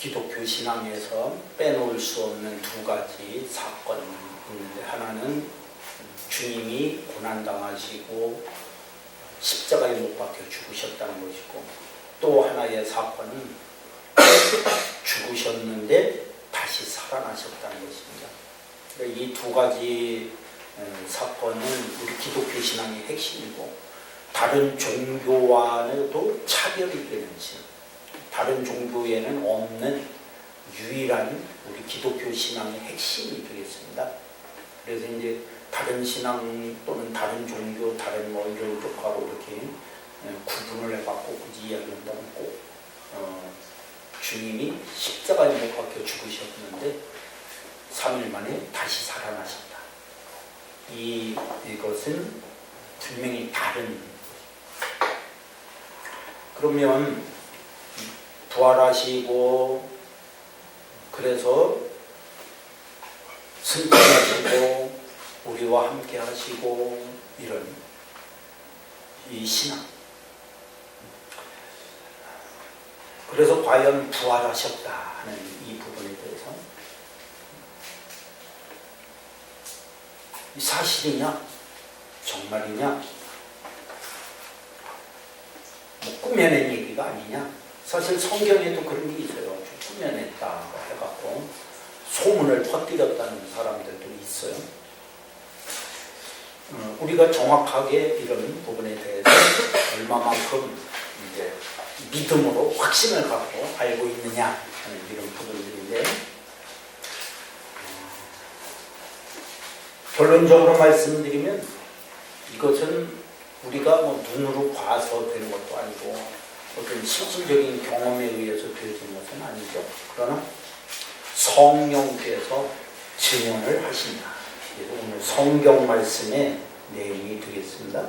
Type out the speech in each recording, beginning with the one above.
기독교 신앙에서 빼놓을 수 없는 두 가지 사건이 있는데, 하나는 주님이 고난당하시고 십자가에 못 박혀 죽으셨다는 것이고, 또 하나의 사건은 죽으셨는데 다시 살아나셨다는 것입니다. 이 두 가지 사건은 우리 기독교 신앙의 핵심이고, 다른 종교와도 차별이 되는 신, 다른 종교에는 없는 유일한 우리 기독교 신앙의 핵심이 되겠습니다. 그래서 이제 다른 신앙 또는 다른 종교, 다른 뭐 이런 쪽하고 이렇게 구분을 해갖고 굳이 이야기한다면 꼭 주님이 십자가에 못 박혀 죽으셨는데 3일 만에 다시 살아나셨다. 이것은 분명히 다른. 그러면 부활하시고 그래서 승천하시고 우리와 함께 하시고 이런 이 신앙. 그래서 과연 부활하셨다 하는 이 부분에 대해서 이 사실이냐 정말이냐 뭐 꾸며낸 얘기가 아니냐. 사실 성경에도 그런 게 있어요. 꾸며냈다 해갖고 소문을 퍼뜨렸다는 사람들도 있어요. 우리가 정확하게 이런 부분에 대해서 얼마만큼 이제 믿음으로 확신을 갖고 알고 있느냐 하는 이런 부분들인데, 결론적으로 말씀드리면 이것은 우리가 뭐 눈으로 봐서 되는 것도 아니고 어떤 실질적인 경험에 의해서 되어지는 것은 아니죠. 그러나 성령께서 증언을 하신다. 그래서 오늘 성경 말씀의 내용이 되겠습니다.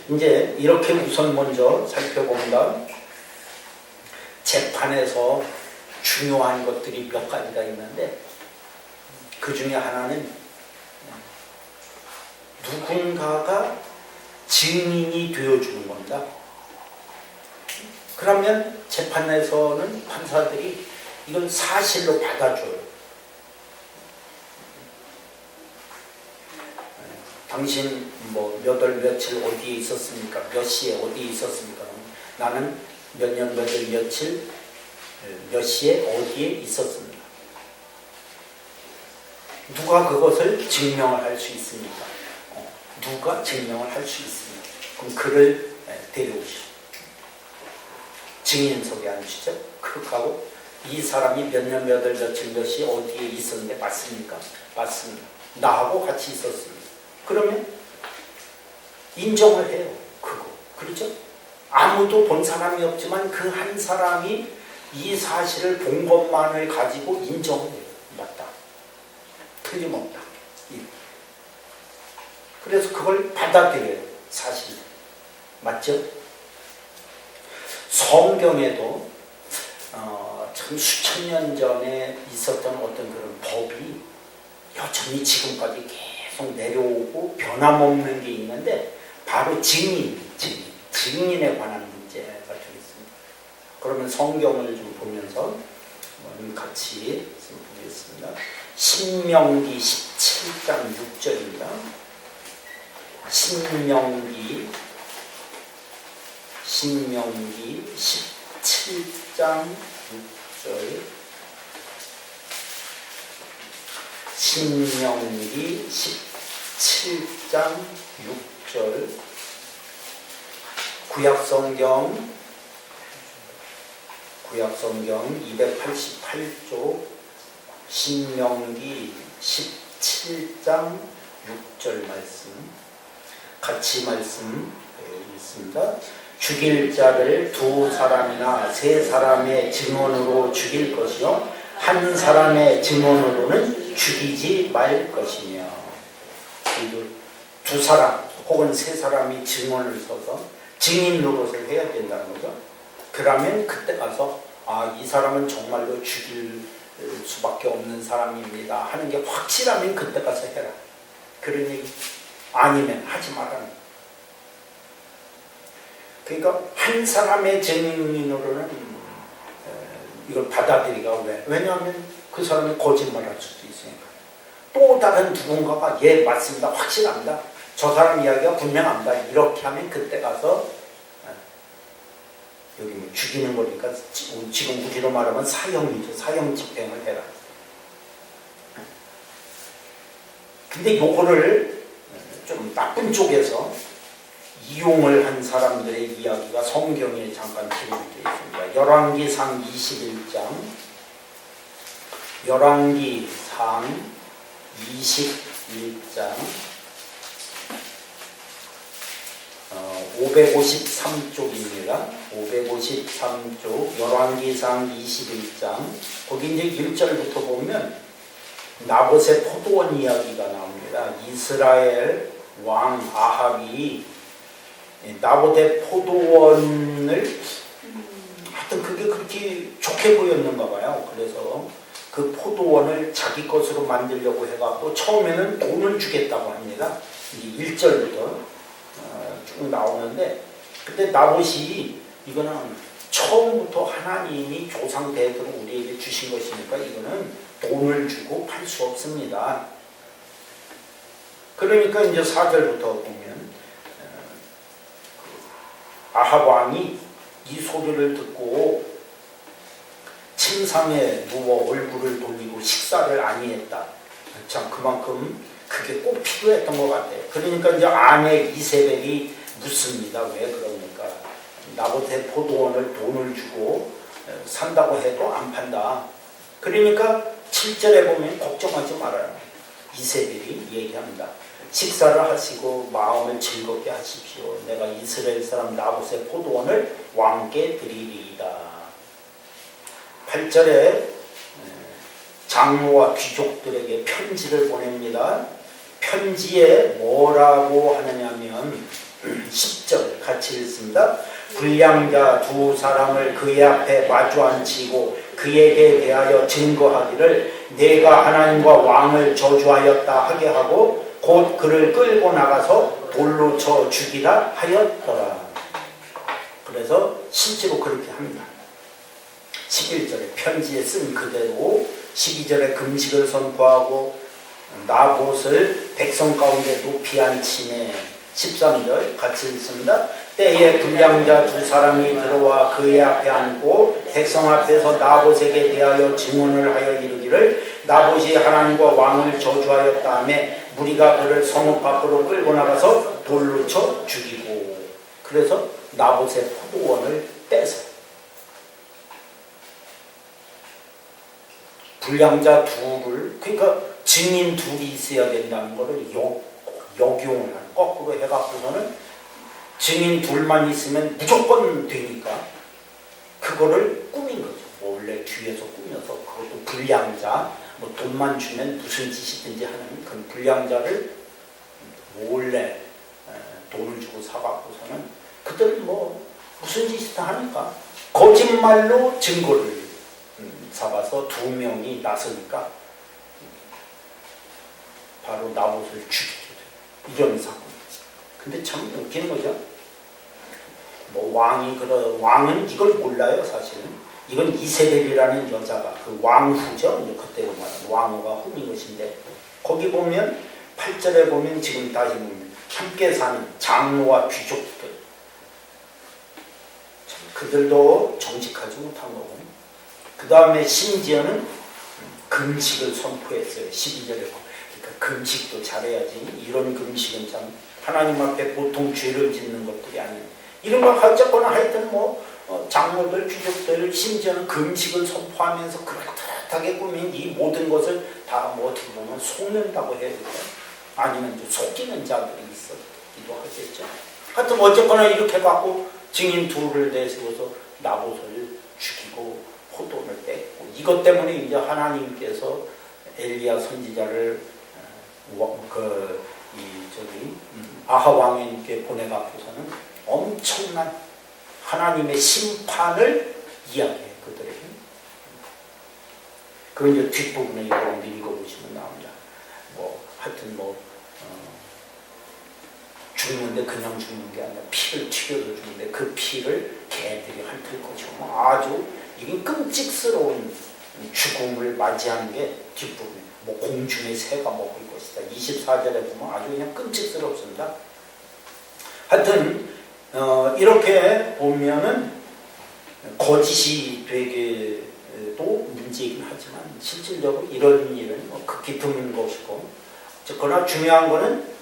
이제 이렇게 우선 먼저 살펴본다. 재판에서 중요한 것들이 몇 가지가 있는데, 그 중에 하나는 누군가가 증인이 되어주는 겁니다. 그러면 재판에서는 판사들이 이건 사실로 받아줘요. 당신 뭐 몇 월 며칠 어디에 있었습니까? 몇 시에 어디에 있었습니까? 나는 몇 년 몇 월 며칠 몇 시에 어디에 있었습니다. 누가 그것을 증명을 할 수 있습니까? 누가 증명을 할 수 있습니까? 그럼 그를 데려오시오. 증인석에 앉으시죠. 그렇게 하고 이 사람이 몇 년 몇 월 며칠 몇 시 어디에 있었는데 맞습니까? 맞습니다. 나하고 같이 있었습니다. 그러면 인정을 해요. 그거. 그렇죠? 아무도 본 사람이 없지만 그 한 사람이 이 사실을 본 것만을 가지고 인정을 해요. 맞다. 틀림없다. 그래서 그걸 받아들여요. 사실. 맞죠? 성경에도 참 수천 년 전에 있었던 어떤 그런 법이 여전히 지금까지 계속 내려오고 변함없는 게 있는데, 바로 증인에 관한 문제가 되겠습니다. 그러면 성경을 좀 보면서 같이 보겠습니다. 신명기 17장 6절입니다. 신명기 17장 6절. 신명기 17장 6절. 구약성경 288쪽 신명기 17장 6절 말씀 같이 말씀 읽습니다. 죽일 자를 두 사람이나 세 사람의 증언으로 죽일 것이요 한 사람의 증언으로는 죽이지 말 것이며. 두 사람 혹은 세 사람이 증언을 서서 증인 노릇을 해야 된다는 거죠. 그러면 그때 가서 이 사람은 정말로 죽일 수밖에 없는 사람입니다 하는 게 확실하면 그때 가서 해라. 그런 얘기. 아니면 하지 말라는. 그러니까 한 사람의 증인으로는 이걸 받아들이가 왜? 왜냐하면 그 사람이 거짓말할 수도 있으니까. 또 다른 누군가가 예 맞습니다 확실합니다 저 사람 이야기가 분명합니다 이렇게 하면 그때 가서 여기 뭐 죽이는 거니까 지금 우리로 말하면 사형이죠. 사형 집행을 해라. 근데 요거를 좀 나쁜 쪽에서 이용을 한 사람들의 이야기가 성경에 잠깐 기록되어 있습니다. 열왕기상 21장 열왕기상 21장 553쪽입니다. 553쪽 열왕기상 21장 거기 이제 1절부터 보면 나봇의 포도원 이야기가 나옵니다. 이스라엘 왕 아합이 나봇의 포도원을 하여튼 그게 그렇게 좋게 보였는가 봐요. 그래서 그 포도원을 자기 것으로 만들려고 해갖고 처음에는 돈을 주겠다고 합니다. 이게 1절부터 쭉 나오는데 근데 나봇이 이거는 처음부터 하나님이 조상 대대로 우리에게 주신 것이니까 이거는 돈을 주고 팔 수 없습니다. 그러니까 이제 4절부터 보면 아합 왕이 이 소리를 듣고 침상에 누워 얼굴을 돌리고 식사를 아니했다. 참 그만큼 그게 꼭 필요했던 것 같아요. 그러니까 이제 아내 이세벨이 묻습니다. 왜 그럽니까? 나봇의 포도원을 돈을 주고 산다고 해도 안 판다. 그러니까 7절에 보면 걱정하지 말아요. 이세벨이 얘기합니다. 식사를 하시고 마음을 즐겁게 하십시오. 내가 이스라엘 사람 나봇의 포도원을 왕께 드리리이다. 8절에 장로와 귀족들에게 편지를 보냅니다. 편지에 뭐라고 하느냐면 10절 같이 읽습니다. 불량자 두 사람을 그의 앞에 마주 앉히고 그에게 대하여 증거하기를 내가 하나님과 왕을 저주하였다 하게 하고 곧 그를 끌고 나가서 돌로 쳐 죽이라 하였더라. 그래서 실제로 그렇게 합니다. 11절에 편지에 쓴 그대로 12절에 금식을 선포하고 나봇을 백성 가운데 높이 앉히네. 13절 같이 읽습니다. 때에 불량자 두 사람이 들어와 그의 앞에 앉고 백성 앞에서 나봇에게 대하여 증언을 하여 이르기를 나봇이 하나님과 왕을 저주하였다 하며 무리가 그를 성읍 밖으로 끌고 나가서 돌로 쳐 죽이고 그래서 나봇의 포도원을 떼서 불량자 둘을 그러니까 증인 둘이 있어야 된다는 것을 역용을 하는 거꾸로 해갖고서는 증인 둘만 있으면 무조건 되니까 그거를 꾸민 거죠. 원래 뒤에서 꾸며서 그것도 불량자 뭐 돈만 주면 무슨 짓이든지 하는 그 불량자를 몰래 돈을 주고 사갖고서는 그들은 뭐 무슨 짓이든 하니까 거짓말로 증거를 잡아서 두 명이 나서니까 바로 나봇을 죽이게 돼요. 이런 사건. 근데 참 웃기는 거죠. 뭐 왕은 이걸 몰라요, 사실은. 이건 이세벨이라는 여자가 그 왕후죠. 그때로 말하면 왕후가 후인 것인데 거기 보면 8절에 보면 지금 다시 보면 함께 사는 장로와 귀족들 그들도 정직하지 못한 거고 그 다음에 심지어는 금식을 선포했어요. 12절에 그러니까 금식도 잘해야지. 이런 금식은 참 하나님 앞에 보통 죄를 짓는 것들이 아니에요. 이런 거 어쨌거나 하여튼 뭐 장로들, 귀족들 심지어는 금식을 선포하면서 그럴듯하게 꾸민 이 모든 것을 다 뭐 어떻게 보면 속는다고 해야 될까요? 아니면 속이는 자들이 있었기도 하겠죠. 하여튼 어쨌거나 이렇게 갖고 증인 둘을 내세워서 나봇을 죽이고 포도를 뺐고 이것 때문에 이제 하나님께서 엘리야 선지자를 아합 왕에게 보내갖고서는 엄청난 하나님의 심판을 이야기해요. 그들에게. 그 이제 뒷부분에 여러분들 읽어보시면 나옵니다. 뭐 하여튼 죽는데 그냥 죽는 게 아니라 피를 튀겨서 죽는데 그 피를 개들이 핥을 것이고 아주 이게 끔찍스러운 죽음을 맞이하는 게 뒷부분. 뭐 공중의 새가 먹을 것이다. 24절에 보면 아주 그냥 끔찍스럽습니다. 하여튼 이렇게 보면은 거짓이 되게도 문제이긴 하지만 실질적으로 이런 일은 극히 드문 것이고, 그러나 중요한 거는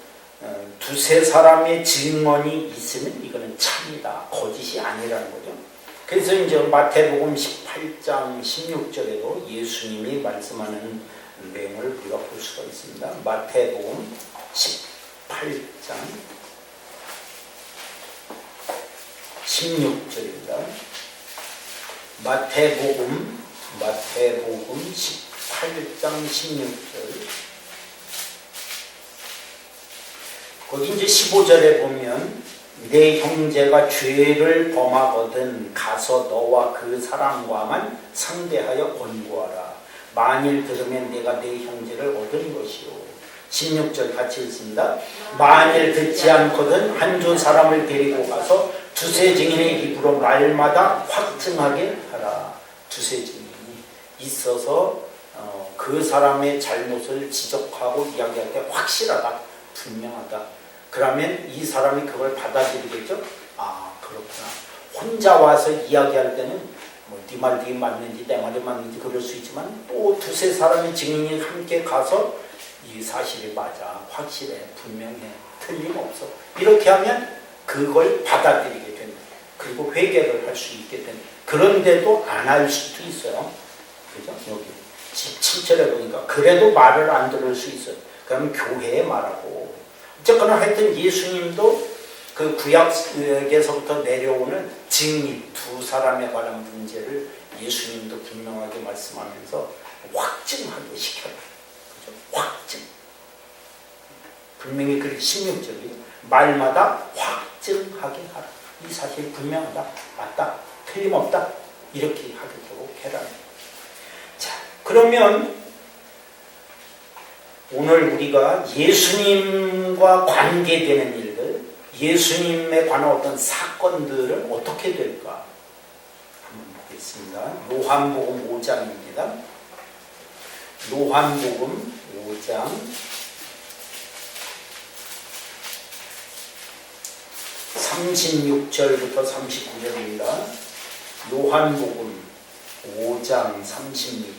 두세 사람의 증언이 있으면 이거는 참이다, 거짓이 아니라는 거죠. 그래서 이제 마태복음 18장 16절에도 예수님이 말씀하는 내용을 우리가 볼 수가 있습니다. 마태복음 18장 16절입니다. 마태복음 18장 16절. 거기 이제 15절에 보면 내 형제가 죄를 범하거든 가서 너와 그 사람과만 상대하여 권고하라. 만일 들으면 내가 내 형제를 얻은 것이요. 16절 같이 읽습니다. 만일 듣지 않거든 한두 사람을 데리고 가서 두세 증인의 입으로 날마다 확증하게 하라. 두세 증인이 있어서 그 사람의 잘못을 지적하고 이야기할 때 확실하다, 분명하다. 그러면 이 사람이 그걸 받아들이겠죠? 아, 그렇구나. 혼자 와서 이야기할 때는 네 말이 맞는지 내 말이 맞는지 그럴 수 있지만 또 두세 사람의 증인이 함께 가서 이 사실이 맞아, 확실해, 분명해, 틀림없어. 이렇게 하면 그걸 받아들이게 된다. 그리고 회개를 할 수 있게 된다. 그런데도 안 할 수도 있어요. 그죠? 여기 17절에 보니까 그래도 말을 안 들을 수 있어요. 그럼 교회에 말하고. 어쨌거나 하여튼 예수님도 그 구약에서부터 내려오는 증인, 두 사람에 관한 문제를 예수님도 분명하게 말씀하면서 확증하게 시켜라. 그죠? 확증. 분명히 그렇게 16절이 말마다 확증하게 하라. 이 사실이 분명하다, 맞다, 틀림없다, 이렇게 하도록 해라. 자, 그러면 오늘 우리가 예수님과 관계되는 일들, 예수님에 관한 어떤 사건들은 어떻게 될까 한번 보겠습니다. 요한복음 5장입니다. 요한복음 5장 36절부터 39절입니다. 요한복음 5장 36절.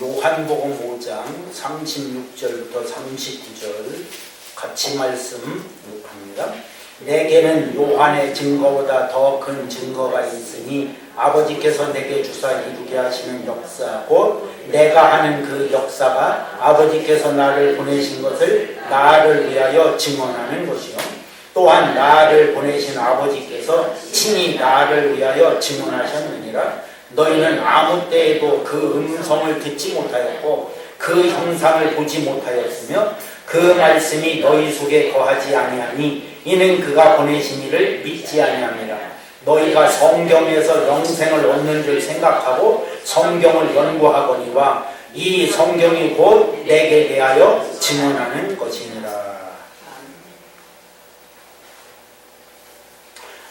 요한복음 5장 36절부터 39절 같이 말씀합니다. 내게는 요한의 증거보다 더 큰 증거가 있으니 아버지께서 내게 주사 이루게 하시는 역사 곧 내가 하는 그 역사가 아버지께서 나를 보내신 것을 나를 위하여 증언하는 것이요 또한 나를 보내신 아버지께서 친히 나를 위하여 증언하셨느니라. 너희는 아무 때에도 그 음성을 듣지 못하였고 그 형상을 보지 못하였으며 그 말씀이 너희 속에 거하지 아니하니 이는 그가 보내신 이를 믿지 아니함이라. 너희가 성경에서 영생을 얻는 줄 생각하고 성경을 연구하거니와 이 성경이 곧 내게 대하여 증언하는 것이니라.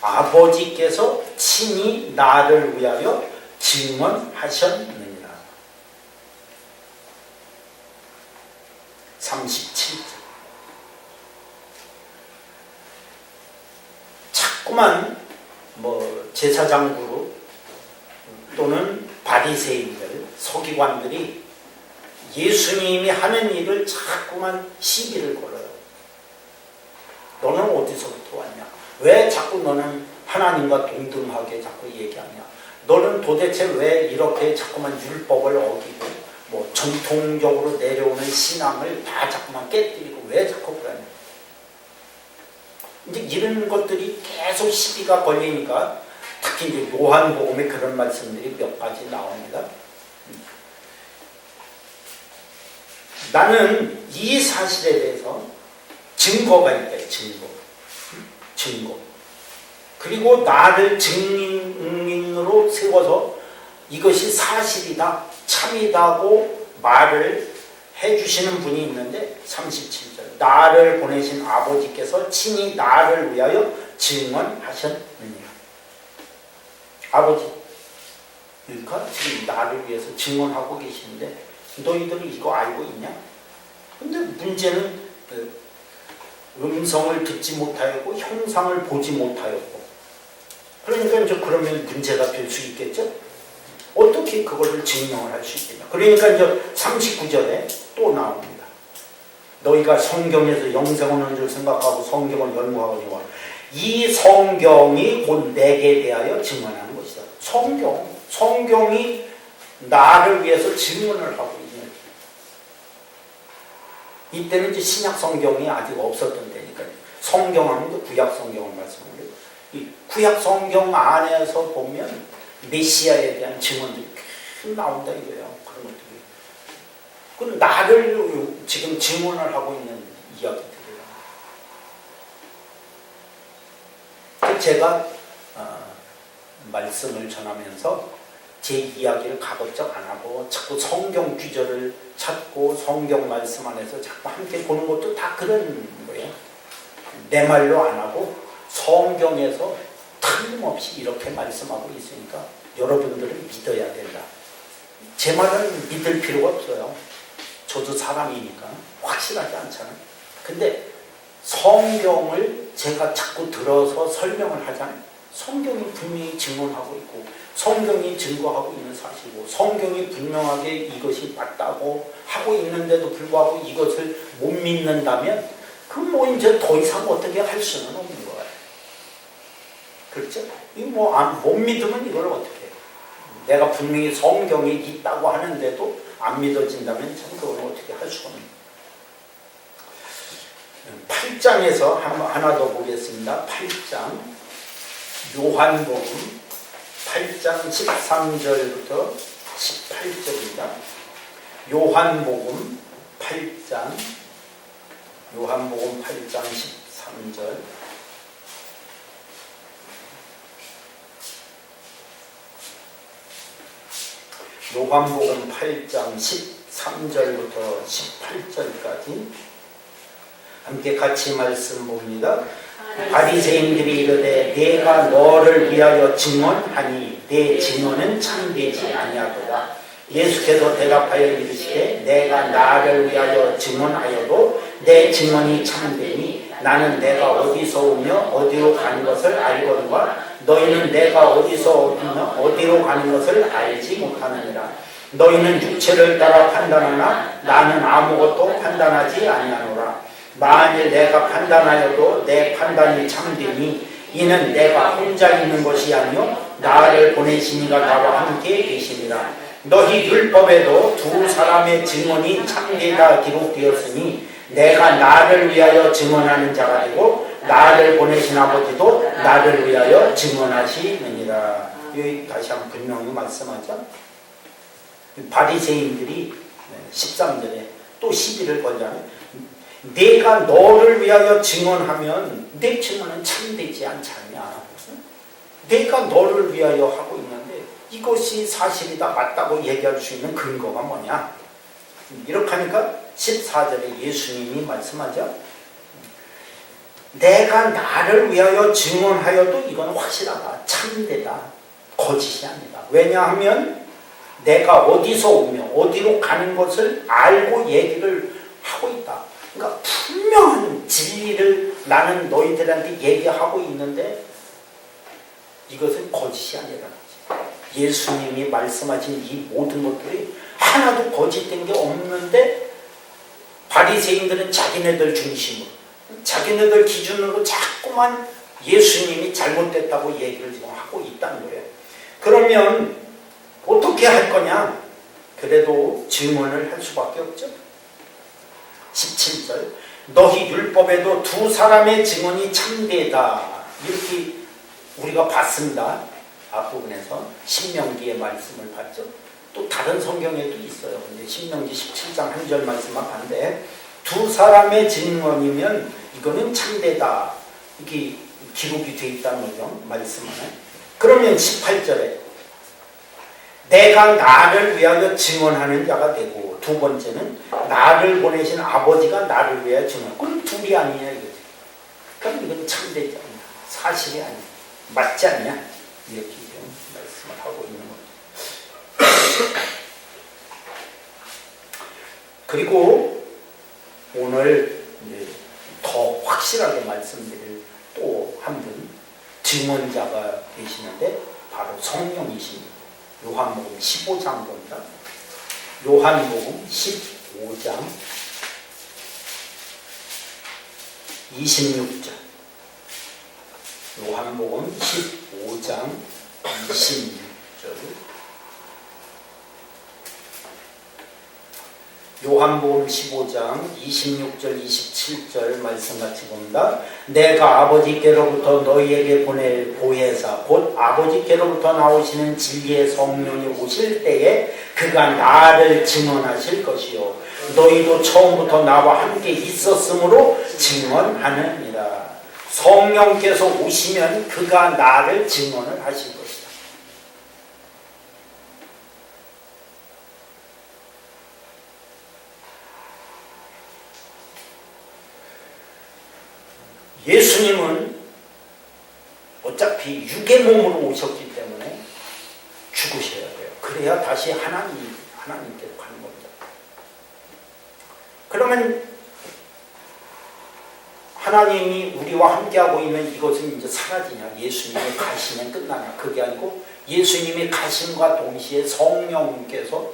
아버지께서 친히 나를 위하여 증언하셨느니라. 37절. 자꾸만 제사장 그룹 또는 바리새인들, 서기관들이 예수님이 하는 일을 자꾸만 시비를 걸어요. 너는 어디서부터 왔냐? 왜 자꾸 너는 하나님과 동등하게 자꾸 얘기하냐? 너는 도대체 왜 이렇게 자꾸만 율법을 어기고 전통적으로 내려오는 신앙을 다 자꾸만 깨뜨리고 왜 자꾸 그러냐? 이제 이런 것들이 계속 시비가 걸리니까 특히 이제 요한복음에 그런 말씀들이 몇 가지 나옵니다. 나는 이 사실에 대해서 증거가 있다. 증거. 그리고 나를 증인으로 세워서 이것이 사실이다, 참이다고 말을 해주시는 분이 있는데 37절 나를 보내신 아버지께서 친히 나를 위하여 증언하셨느니라. 아버지 그러니까 지금 나를 위해서 증언하고 계시는데 너희들 이거 알고 있냐? 근데 문제는 음성을 듣지 못하였고 형상을 보지 못하였고 그러니까 이제 그러면 문제가 될 수 있겠죠? 어떻게 그거를 증명을 할 수 있겠냐? 그러니까 이제 39절에 또 나옵니다. 너희가 성경에서 영생을 하는 줄 생각하고 성경을 연구하거니와 이 성경이 곧 내게 대하여 증언하는 것이다. 성경이 나를 위해서 증언을 하고 있는. 이때는 이제 신약 성경이 아직 없었던 때니까요. 성경하면 구약 성경을 말씀하고요. 이 구약 성경 안에서 보면 메시아에 대한 증언들이 계속 나온다 이거예요. 그런 것들이. 그건 나를 지금 증언을 하고 있는 이야기들이에요. 제가 말씀을 전하면서 제 이야기를 가급적 안 하고 자꾸 성경 구절을 찾고 성경 말씀 안에서 자꾸 함께 보는 것도 다 그런 거예요. 내 말로 안 하고 성경에서 틀림없이 이렇게 말씀하고 있으니까 여러분들은 믿어야 된다. 제 말은 믿을 필요가 없어요. 저도 사람이니까 확실하지 않잖아요. 근데 성경을 제가 자꾸 들어서 설명을 하잖아요. 성경이 분명히 증언하고 있고 성경이 증거하고 있는 사실이고 성경이 분명하게 이것이 맞다고 하고 있는데도 불구하고 이것을 못 믿는다면 그럼 뭐 이제 더 이상 어떻게 할 수는 없는 거예요. 그렇죠? 못 믿으면 이걸 어떻게 해요? 내가 분명히 성경이 있다고 하는데도 안 믿어진다면 참 그건 어떻게 할 수가 없는 거예요. 8장에서 하나 더 보겠습니다. 8장 요한복음 8장 13절부터 18절입니다. 요한복음 8장 13절 요한복음 8장 13절부터 18절까지 함께 같이 말씀 봅니다. 바리새인들이 이르되 내가 너를 위하여 증언하니 내 증언은 참되지 아니하도다. 예수께서 대답하여 이르시되 내가 나를 위하여 증언하여도 내 증언이 참되니 나는 내가 어디서 오며 어디로 가는 것을 알거니와 너희는 내가 어디서 오며 어디로 가는 것을 알지 못하느니라. 너희는 육체를 따라 판단하나 나는 아무것도 판단하지 아니하노라. 만일 내가 판단하여도 내 판단이 참되니 이는 내가 혼자 있는 것이 아니요 나를 보내신 이가 나와 함께 계시니라. 너희 율법에도 두 사람의 증언이 참되다 기록되었으니 내가 나를 위하여 증언하는 자가 되고 나를 보내신 아버지도 나를 위하여 증언하시느니라. 여기 다시 한번 분명히 말씀하죠. 바리새인들이 13절에 또 시비를 걸잖아요. 내가 너를 위하여 증언하면 내 증언은 참되지 않지 않냐. 내가 너를 위하여 하고 있는데 이것이 사실이다 맞다고 얘기할 수 있는 근거가 뭐냐. 이렇게 하니까 14절에 예수님이 말씀하죠. 내가 나를 위하여 증언하여도 이건 확실하다. 참되다. 거짓이 아니다. 왜냐하면 내가 어디서 오며 어디로 가는 것을 알고 얘기를 하고 있다. 그러니까 분명한 진리를 나는 너희들한테 얘기하고 있는데 이것은 거짓이 아니라 예수님이 말씀하신 이 모든 것들이 하나도 거짓된 게 없는데 바리새인들은 자기네들 중심으로 자기네들 기준으로 자꾸만 예수님이 잘못됐다고 얘기를 지금 하고 있다는 거예요. 그러면 어떻게 할 거냐? 그래도 증언을 할 수밖에 없죠. 17절 너희 율법에도 두 사람의 증언이 참되다. 이렇게 우리가 봤습니다. 앞부분에서 신명기의 말씀을 봤죠. 또 다른 성경에도 있어요. 근데 신명기 17장 한 절 말씀만 봤는데 두 사람의 증언이면 이거는 참되다. 이게 기록이 되어 있다는 거죠. 말씀은. 그러면 18절에 내가 나를 위하여 증언하는 자가 되고, 두 번째는 나를 보내신 아버지가 나를 위하여 증언. 그럼 둘이 아니냐 이거지. 그럼 이건 참되지 않냐, 사실이 아니야, 맞지 않냐, 이렇게 말씀을 하고 있는 거죠. 그리고 오늘 더 확실하게 말씀드릴 또 한 분 증언자가 계시는데 바로 성령이십니다. 요한복음 15장 봅니다. 요한복음 15장 26절. 요한복음 15장 26절. 요한복음 15장 26절 27절 말씀같이 봅니다. 내가 아버지께로부터 너희에게 보낼 보혜사 곧 아버지께로부터 나오시는 진리의 성령이 오실 때에 그가 나를 증언하실 것이요 너희도 처음부터 나와 함께 있었으므로 증언하느니라. 성령께서 오시면 그가 나를 증언을 하실 것이다. 예수님은 어차피 육의 몸으로 오셨기 때문에 죽으셔야 돼요. 그래야 다시 하나님께로 가는 겁니다. 그러면 하나님이 우리와 함께하고 있는 이것은 이제 사라지냐, 예수님이 가시면 끝나냐, 그게 아니고 예수님이 가심과 동시에 성령께서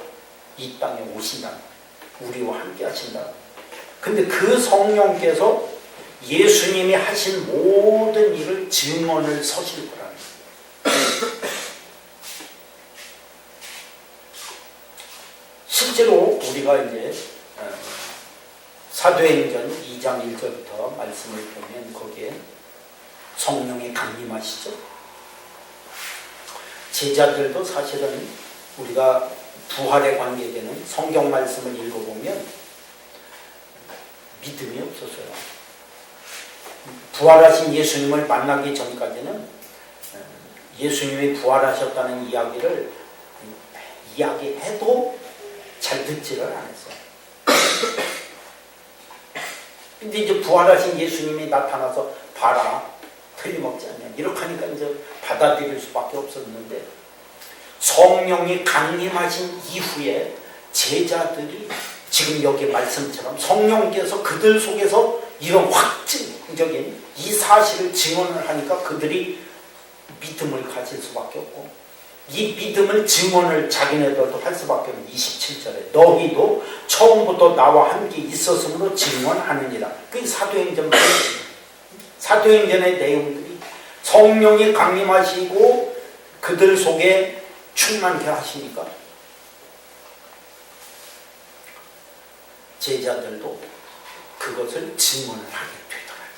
이 땅에 오신다, 우리와 함께 하신다. 근데 그 성령께서 예수님이 하신 모든 일을 증언을 서실 거라는 거예요. 실제로 우리가 이제 사도행전 2장 1절부터 말씀을 보면 거기에 성령이 강림하시죠. 제자들도 사실은 우리가 부활에 관계되는 성경 말씀을 읽어보면 믿음이 없었어요. 부활하신 예수님을 만나기 전까지는 예수님이 부활하셨다는 이야기를 이야기해도 잘 듣지를 않았어요. 근데 이제 부활하신 예수님이 나타나서 봐라, 틀림없지 않냐, 이렇게 하니까 이제 받아들일 수밖에 없었는데, 성령이 강림하신 이후에 제자들이 지금 여기 말씀처럼 성령께서 그들 속에서 이런 확증적인 이 사실을 증언을 하니까 그들이 믿음을 가질 수밖에 없고, 이 믿음을 증언을 자기네들도 할 수밖에 없는 27절에 너희도 처음부터 나와 함께 있었으므로 증언하느니라. 그게 사도행전의 내용들이 성령이 강림하시고 그들 속에 충만케 하시니까 제자들도 그것을 증언을 하게 되더라고요.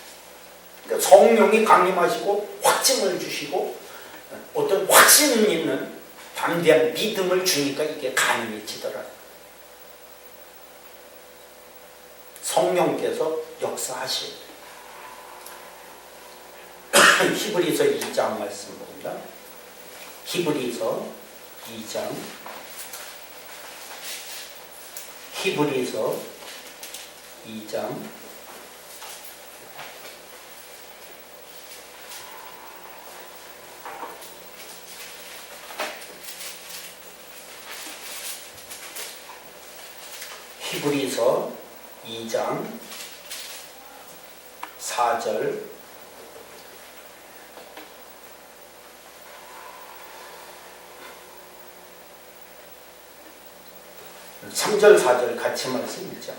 그러니까 성령이 강림하시고 확증을 주시고 어떤 확신 있는 담대한 믿음을 주니까 이게 가능해지더라고요. 성령께서 역사하셔야 돼요. 히브리서 2장 말씀 봅니다. 히브리서 2장 히브리서 2장 4절 3절 4절 같이 말씀 읽자.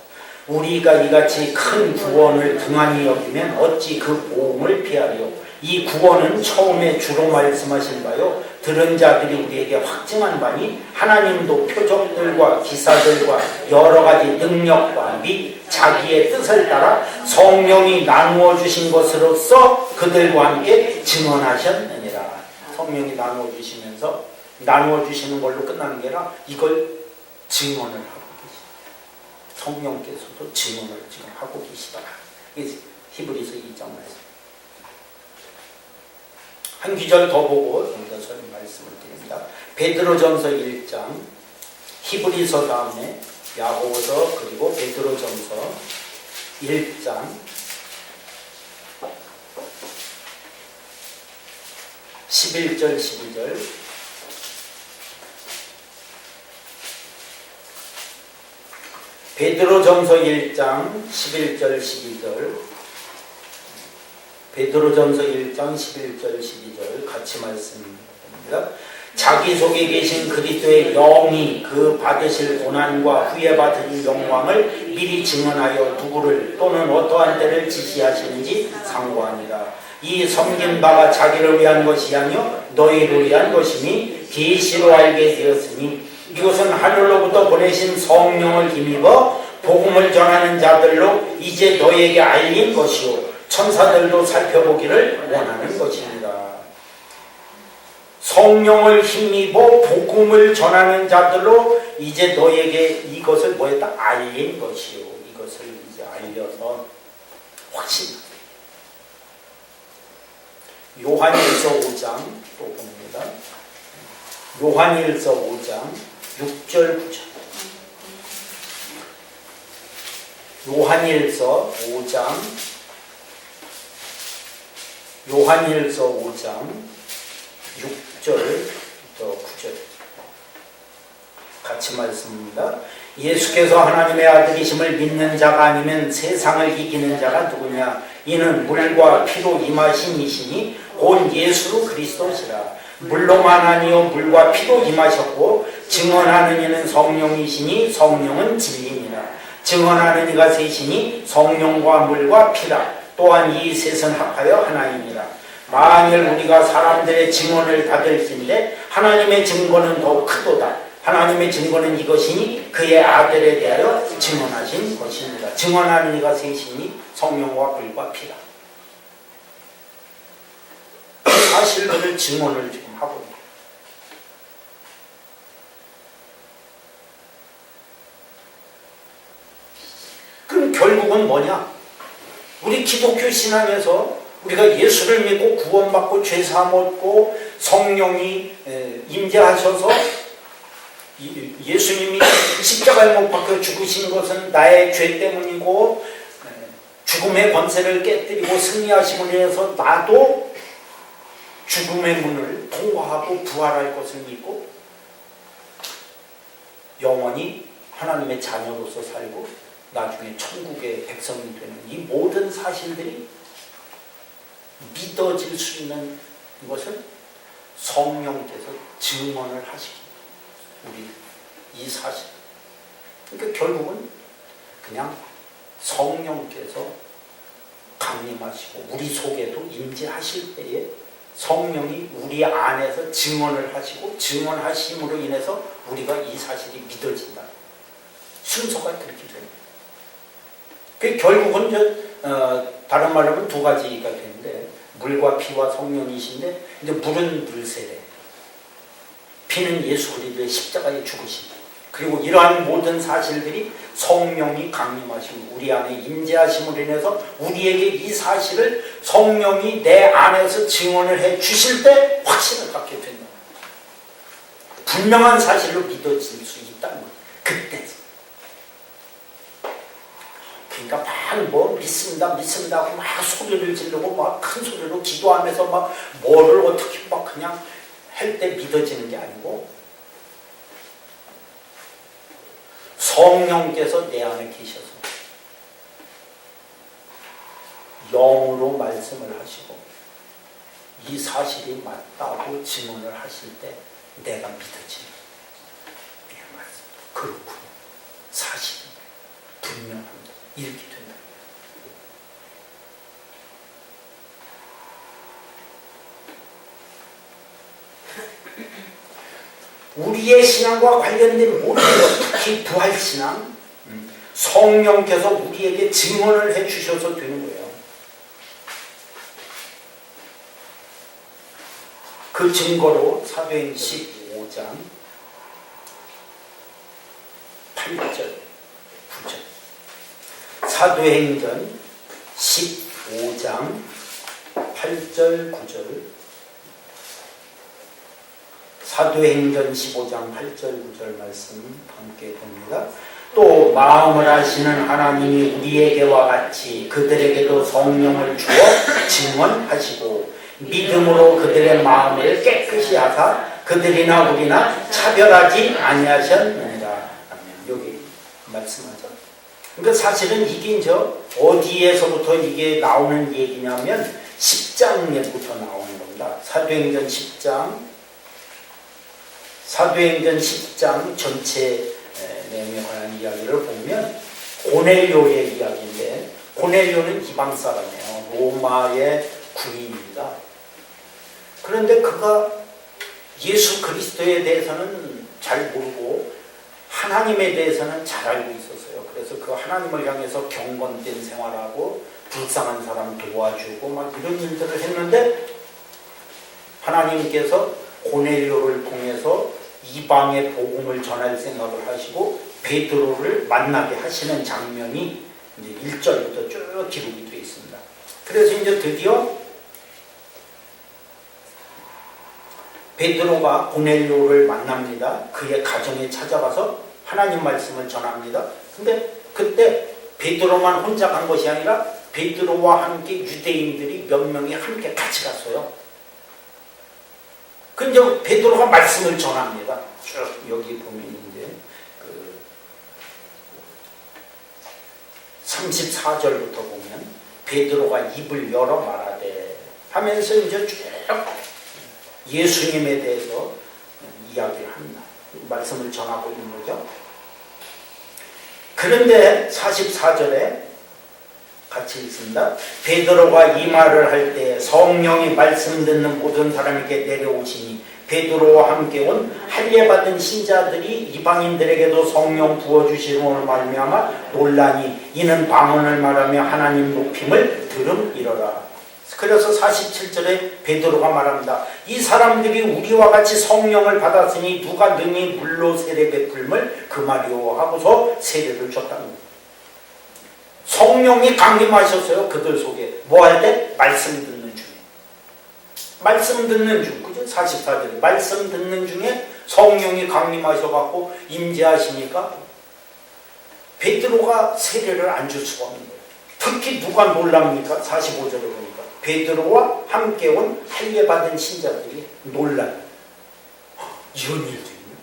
우리가 이같이 큰 구원을 등한히 여기면 어찌 그 보응을 피하리요. 이 구원은 처음에 주로 말씀하신 바요 들은 자들이 우리에게 확증한 바니 하나님도 표적들과 기사들과 여러 가지 능력과 및 자기의 뜻을 따라 성령이 나누어 주신 것으로서 그들과 함께 증언하셨느니라. 성령이 나누어 주시면서 나누어 주시는 걸로 끝나는 게 아니라 이걸 증언을 하고 계시다. 성령께서도 증언을 지금 하고 계시더라. 히브리서 2장 말씀. 한 구절 더 보고 좀 더 말씀을 드립니다. 베드로전서 1장, 히브리서 다음에 야고보서 그리고 베드로전서 1장 11절 12절 베드로전서 1장 11절 12절 베드로전서 1장 11절 12절 같이 말씀드립니다. 자기 속에 계신 그리스도의 영이 그 받으실 고난과 후에 받을 영광을 미리 증언하여 누구를 또는 어떠한 때를 지시하시는지 상고하니라. 이 섬긴 바가 자기를 위한 것이 아니요 너희를 위한 것이니 계시로 알게 되었으니 이것은 하늘로부터 보내신 성령을 힘입어 복음을 전하는 자들로 이제 너희에게 알린 것이요 천사들도 살펴보기를 원하는 것입니다. 성령을 힘입어 복음을 전하는 자들로 이제 너희에게 이것을 뭐했다? 알린 것이요. 이것을 이제 알려서 확신. 요한일서 5장 또 봅니다. 요한일서 5장 6절 9절. 요한일서 5장 6절 또 9절 같이 말씀입니다. 예수께서 하나님의 아들이심을 믿는 자가 아니면 세상을 이기는 자가 누구냐? 이는 물과 피로 임하신 이시니 곧 예수 그리스도시라. 물로만 아니요 물과 피로 임하셨고 증언하는 이는 성령이시니 성령은 진리니라. 증언하는 이가 셋이니 성령과 물과 피라. 또한 이 셋은 합하여 하나이니라. 만일 우리가 사람들의 증언을 받을진대 하나님의 증거는 더욱 크도다. 하나님의 증거는 이것이니 그의 아들에 대하여 증언하신 것입니다. 증언하는 이가 셋이니 성령과 불과 피라. 사실들을 증언을 지금 하고 있다. 그럼 결국은 뭐냐? 우리 기독교 신앙에서 우리가 예수를 믿고 구원받고 죄사함 얻고 성령이 임재하셔서 예수님이 십자가에 못 박혀 죽으신 것은 나의 죄 때문이고 죽음의 권세를 깨뜨리고 승리하심을 위해서 나도 죽음의 문을 통과하고 부활할 것을 믿고 영원히 하나님의 자녀로서 살고 나중에 천국의 백성이 되는 이 모든 사실들이 믿어질 수 있는 것은 성령께서 증언을 하시기 우리 이 사실. 그러니까 결국은 그냥 성령께서 강림하시고 우리 속에도 임재하실 때에 성령이 우리 안에서 증언을 하시고 증언하심으로 인해서 우리가 이 사실이 믿어진다. 순서가 그렇게 됩니다. 그 결국은 다른 말로 하면 두 가지가 되는데 물과 피와 성령이신데 이제 물은 물세례, 피는 예수 그리스도의 십자가에 죽으심. 그리고 이러한 모든 사실들이 성령이 강림하시고 우리 안에 임재하심으로 인해서 우리에게 이 사실을 성령이 내 안에서 증언을 해 주실 때 확신을 갖게 된다. 분명한 사실로 믿어질 수 있다는 거예요. 그때. 그러니까 막 뭐 믿습니다 하고 막 소리를 지르고 막 큰 소리로 기도하면서 막 뭐를 어떻게 막 그냥 할 때 믿어지는 게 아니고 성령께서 내 안에 계셔서 영으로 말씀을 하시고 이 사실이 맞다고 증언을 하실 때 내가 믿어지는 그렇군요. 사실이 분명합니다. 이렇게 된다. 우리의 신앙과 관련된 모든 것, 특히 부활신앙, 성령께서 우리에게 증언을 해주셔서 되는 거예요. 그 증거로 사도행전 15장 8절 9절 사도행전 15장 8절 9절 사도행전 15장 8절 9절 말씀 함께 봅니다. 또 마음을 아시는 하나님이 우리에게와 같이 그들에게도 성령을 주어 증언하시고 믿음으로 그들의 마음을 깨끗이 하사 그들이나 우리나 차별하지 아니하셨느니라. 여기 말씀하죠. 그러니까 사실은 이게 이제 어디에서부터 이게 나오는 얘기냐면 10장부터 나오는 겁니다. 사도행전 10장 전체 내용에 관한 이야기를 보면 고넬료의 이야기인데, 고넬료는 이방 사람이에요. 로마의 군인입니다. 그런데 그가 예수 그리스도에 대해서는 잘 모르고 하나님에 대해서는 잘 알고 있었어요. 그래서 그 하나님을 향해서 경건된 생활하고 불쌍한 사람 도와주고 막 이런 일들을 했는데, 하나님께서 고넬료를 통해서 이방의 복음을 전할 생각을 하시고 베드로를 만나게 하시는 장면이 이제 1절부터 쭉 기록이 되어 있습니다. 그래서 이제 드디어 베드로가 고넬료를 만납니다. 그의 가정에 찾아가서 하나님 말씀을 전합니다. 근데 그때 베드로만 혼자 간 것이 아니라 베드로와 함께 유대인들이 몇 명이 함께 같이 갔어요. 근데 베드로가 말씀을 전합니다. 쭉 여기 보면 이제 그 34절부터 보면 베드로가 입을 열어 말하되 하면서 이제 쭉 예수님에 대해서 이야기를 합니다. 말씀을 전하고 있는 거죠. 그런데 44절에 같이 읽습니다. 베드로가 이 말을 할 때 성령이 말씀 듣는 모든 사람에게 내려오시니 베드로와 함께 온 할례 받은 신자들이 이방인들에게도 성령 부어주시므로 말미암아 놀라니 이는 방언을 말하며 하나님 높임을 들음이러라. 그래서 47절에 베드로가 말합니다. 이 사람들이 우리와 같이 성령을 받았으니 누가 능히 물로 세례 베풀물 그 말이오 하고서 세례를 줬다는 거예요. 성령이 강림하셨어요. 그들 속에. 뭐 할 때? 말씀 듣는 중에. 말씀 듣는 중. 그죠? 44절에. 말씀 듣는 중에 성령이 강림하셔갖고 임재하시니까 베드로가 세례를 안 줄 수가 없는 거예요. 특히 누가 놀랍니까? 45절에 보니까. 베드로와 함께 온 할례 받은 신자들이 놀라요. 이런 일도 있네.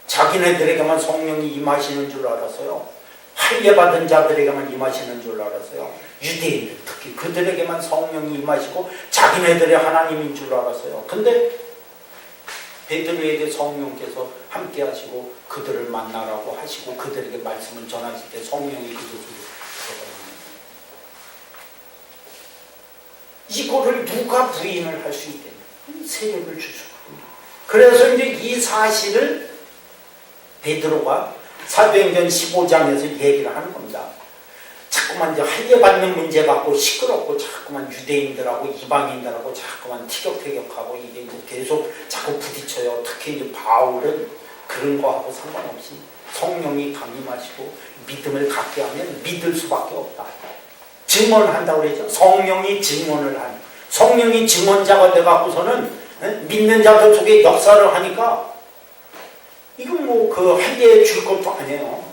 자기네들에게만 성령이 임하시는 줄 알았어요. 할례 받은 자들에게만 임하시는 줄 알았어요. 유대인들 특히 그들에게만 성령이 임하시고 자기네들의 하나님인 줄 알았어요. 근데 베드로에게 성령께서 함께 하시고 그들을 만나라고 하시고 그들에게 말씀을 전하실 때 성령이 그들 속에 들어갑니다. 이거를 누가 부인을 할 수 있겠냐? 세례를 주셨거든요. 그래서 이제 이 사실을 베드로가 사도행전 15장에서 얘기를 하는 겁니다. 자꾸만 이제 할례 받는 문제 갖고 시끄럽고 자꾸만 유대인들하고 이방인들하고 자꾸만 티격태격하고 이게 계속 자꾸 부딪혀요. 특히 이제 바울은 그런 거하고 상관없이 성령이 강림하시고 믿음을 갖게 하면 믿을 수밖에 없다. 증언한다고 그러죠. 성령이 증언을 하니 성령이 증언자가 돼갖고서는 믿는 자들 속에 역사를 하니까 이건 뭐 그 할례 줄 것도 아니에요.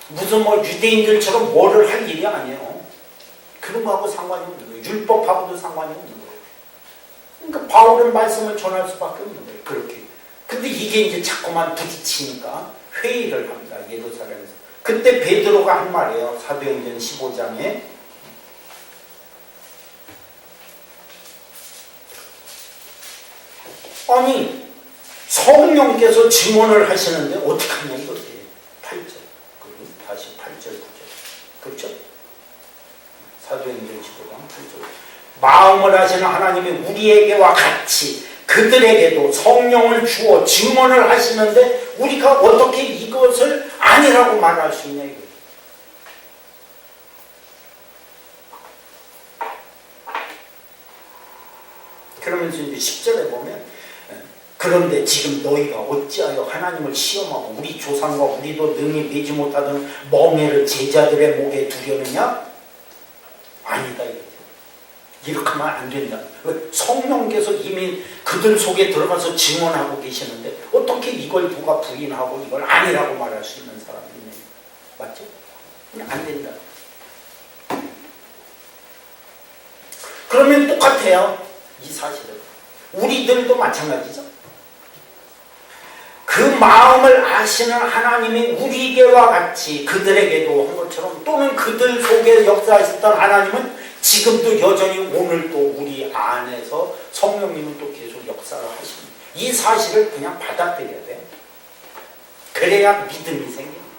무슨 뭐 유대인들처럼 뭐를 할 일이 아니에요. 그런 거하고 상관이 없는 거예요. 율법하고도 상관이 없는 거예요. 그러니까 바울은 말씀을 전할 수밖에 없는 거예요. 그렇게. 근데 이게 이제 자꾸만 부딪히니까 회의를 합니다. 예루살렘에서. 그때 베드로가 한 말이에요. 사도행전 15장에 아니 성령께서 증언을 하시는데 어떡하냐 이거지. 8절. 다시 8절 9절. 그렇죠? 사도행전 15장 8절. 마음을 하시는 하나님이 우리에게와 같이 그들에게도 성령을 주어 증언을 하시는데 우리가 어떻게 이것을 아니라고 말할 수 있냐 이거지. 그러면서 이제 10절에 보면 그런데 지금 너희가 어찌하여 하나님을 시험하고 우리 조상과 우리도 능히 매지 못하던 멍에를 제자들의 목에 두려느냐? 아니다 이거죠. 이렇게 하면 안 된다. 성령께서 이미 그들 속에 들어가서 증언하고 계시는데 어떻게 이걸 누가 부인하고 이걸 아니라고 말할 수 있는 사람이 있냐. 맞죠? 안 된다. 그러면 똑같아요. 이 사실은. 우리들도 마찬가지죠. 그 마음을 아시는 하나님이 우리에게와 같이 그들에게도 한 것처럼 또는 그들 속에 역사하셨던 하나님은 지금도 여전히 오늘도 우리 안에서 성령님은 또 계속 역사를 하십니다. 이 사실을 그냥 받아들여야 돼요. 그래야 믿음이 생깁니다.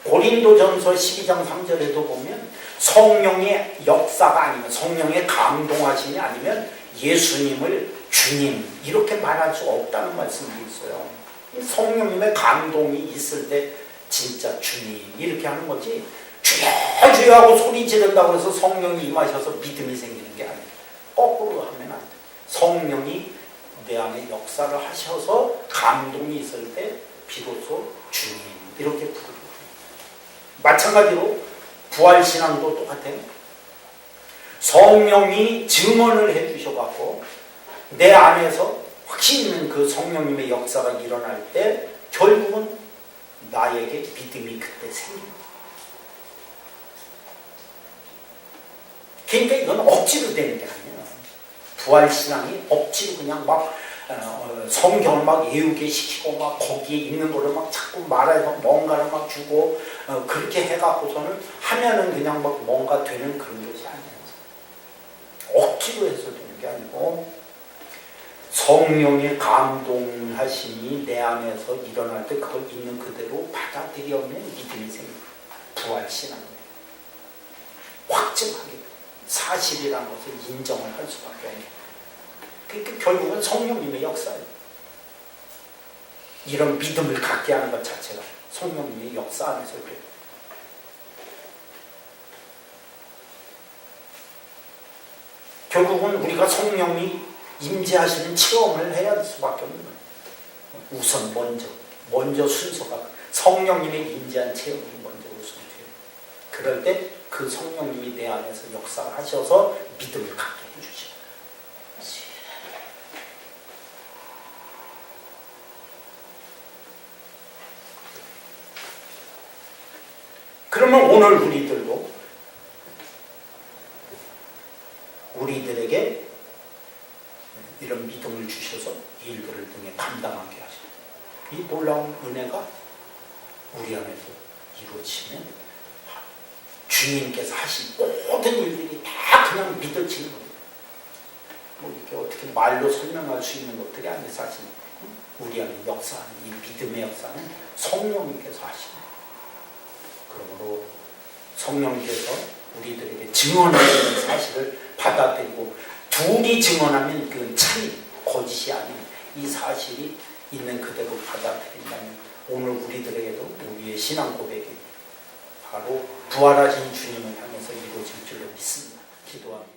고린도전서 12장 3절에도 보면 성령의 역사가 아니면 성령의 감동하심이 아니면 예수님을 주님 이렇게 말할 수 없다는 말씀도 있어요. 성령님의 감동이 있을 때 진짜 주님 이렇게 하는 거지 주여 주여 하고 소리 지른다고 해서 성령이 임하셔서 믿음이 생기는 게 아니에요. 거꾸로 하면 안 돼. 성령이 내 안에 역사를 하셔서 감동이 있을 때 비로소 주님 이렇게 부르는 거예요. 마찬가지로 부활신앙도 똑같아요. 성령이 증언을 해주셔갖고 내 안에서 확신 있는 그 성령님의 역사가 일어날 때 결국은 나에게 믿음이 그때 생깁니다. 그러니까 이건 억지로 되는 게 아니에요. 부활신앙이 억지로 그냥 막 성경을 막 외우게 시키고 막 거기에 있는 거를 막 자꾸 말해서 뭔가를 막 주고 그렇게 해갖고서는 하면은 그냥 막 뭔가 되는 그런 것이 아니에요. 억지로 해서 되는 게 아니고 성령의 감동하심이 내 안에서 일어날 때 그걸 있는 그대로 받아들이면 믿음이 생깁니다. 부활신앙입니다. 확증하게 사실이라는 것을 인정을 할 수밖에 없는 그러니까 결국은 성령님의 역사예요. 이런 믿음을 갖게 하는 것 자체가 성령님의 역사 안에서 그래요. 결국은 우리가 성령이 임재하시는 체험을 해야 할 수밖에 없는 거예요. 우선 먼저 순서가 성령님의 임재한 체험이 먼저 우선돼요. 그럴 때 그 성령님이 내 안에서 역사를 하셔서 믿음을 갖게 해주셔요. 그러면 오늘 우리들에게 이런 믿음을 주셔서 일들을 등에 감당하게 하시고 이 놀라운 은혜가 우리 안에서 이루어지면 주님께서 하신 모든 일들이 다 그냥 믿어지는 겁니다. 뭐 이렇게 어떻게 말로 설명할 수 있는 것들이 아니에요. 사실 우리 안에 역사하는 이 믿음의 역사는 성령님께서 하시는 그러므로 성령께서 우리들에게 증언하시는 사실을 받아들이고 둘이 증언하면 그건 참이 거짓이 아닌 이 사실이 있는 그대로 받아들인다면 오늘 우리들에게도 우리의 신앙 고백이 바로 부활하신 주님을 향해서 이루어질 줄로 믿습니다. 기도합니다.